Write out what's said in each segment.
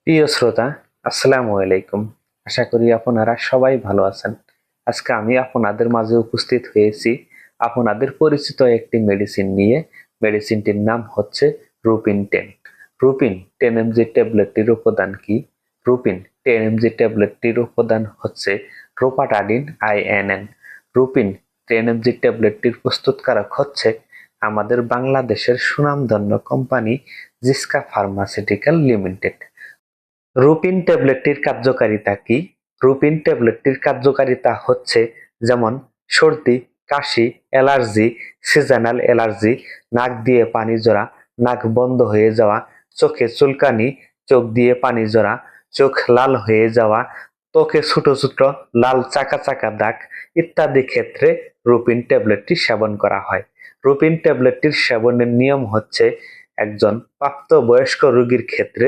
প্রিয় শ্রোতা, আসসালামু আলাইকুম। আশা করি আপনারা সবাই ভালো আছেন। আজকে আমি আপনাদের মাঝে উপস্থিত হয়েছি আপনাদের পরিচিত একটি মেডিসিন নিয়ে। মেডিসিনটির নাম হচ্ছে রুপিন 10। রুপিন 10 mg ট্যাবলেটটির উপাদান কি? রুপিন 10 mg ট্যাবলেটটির উপাদান হচ্ছে রোপাটাডিন INN। রুপিন 10 mg ট্যাবলেটটির প্রস্তুতকারক হচ্ছে আমাদের বাংলাদেশের সুনামধন্য company Ziska pharmaceutical limited. Rupin ট্যাবলেটটির কার্যকারিতা কি? রুপিন ট্যাবলেটটির কার্যকারিতা হচ্ছে যেমন সর্দি, কাশি, অ্যালার্জি, সিজনাল অ্যালার্জি, নাক দিয়ে পানি ঝরা, নাক বন্ধ হয়ে যাওয়া, চোখে চুলকানি, চোখ দিয়ে পানি ঝরা, চোখ লাল হয়ে যাওয়া, ত্বকে ছোট ছোট লাল চাকা চাকা দাগ ইত্যাদি ক্ষেত্রে রুপিন ট্যাবলেটটি সেবন করা হয়। রুপিন ট্যাবলেটটির সেবনের নিয়ম হচ্ছে একজন প্রাপ্তবয়স্ক রোগীর ক্ষেত্রে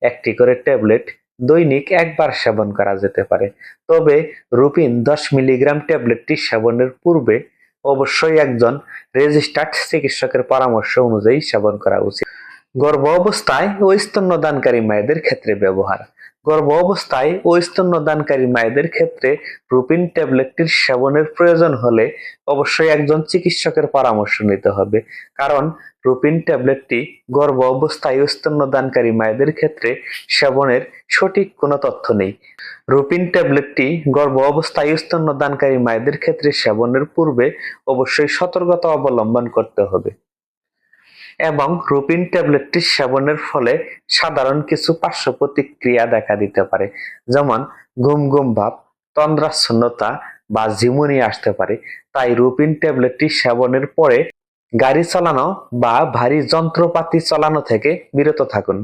একটি করে ট্যাবলেট দৈনিক একবার সেবন করা যেতে পারে। তবে রুপিন 10 মিলিগ্রাম ট্যাবলেটটি সেবনের পূর্বে অবশ্যই একজন রেজিস্টার্ড চিকিৎসকের পরামর্শ অনুযায়ী সেবন করা উচিত। গর্ভ অবস্থায় ও স্তন্যদানকারী মায়েদের ক্ষেত্রে ব্যবহার। গর্ভ অবস্থায় ও স্তন্যদানকারী মায়েদের ক্ষেত্রে রুপিন ট্যাবলেটটির সেবনের প্রয়োজন হলে অবশ্যই একজন চিকিৎসকের পরামর্শ নিতে হবে, কারণ রুপিন ট্যাবলেটটি গর্ভ অবস্থায় ও স্তন্যদানকারী মায়েদের ক্ষেত্রে সেবনের সঠিক কোনো তথ্য নেই। রুপিন ট্যাবলেটটি গর্ভ অবস্থায় ও স্তন্যদানকারী মায়েদের ক্ষেত্রে সেবনের পূর্বে অবশ্যই সতর্কতা অবলম্বন করতে হবে এবং রুপিন ট্যাবলেটটি সেবনের ফলে সাধারণ কিছু পার্শ্ব প্রতিক্রিয়া দেখা দিতে পারে, যেমন ঘুম ঘুম ভাব, তন্দ্রাচ্ছন্নতা বা ঝিমুনি আসতে পারে। তাই রুপিন ট্যাবলেটটি সেবনের পরে গাড়ি চালানো বা ভারী যন্ত্রপাতি চালানো থেকে বিরত থাকুন।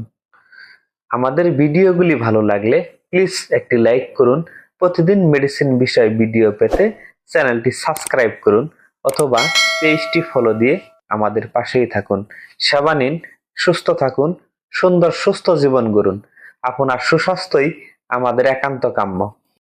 আমাদের ভিডিওগুলি ভালো লাগলে প্লিজ একটি লাইক করুন। প্রতিদিন মেডিসিন বিষয় ভিডিও পেতে চ্যানেলটি সাবস্ক্রাইব করুন অথবা পেজটি ফলো দিয়ে আমাদের পাশেই থাকুন। সেবা নিন, সুস্থ থাকুন, সুন্দর সুস্থ জীবন গড়ুন। আপনার সুস্বাস্থ্যই আমাদের একান্ত কাম্য।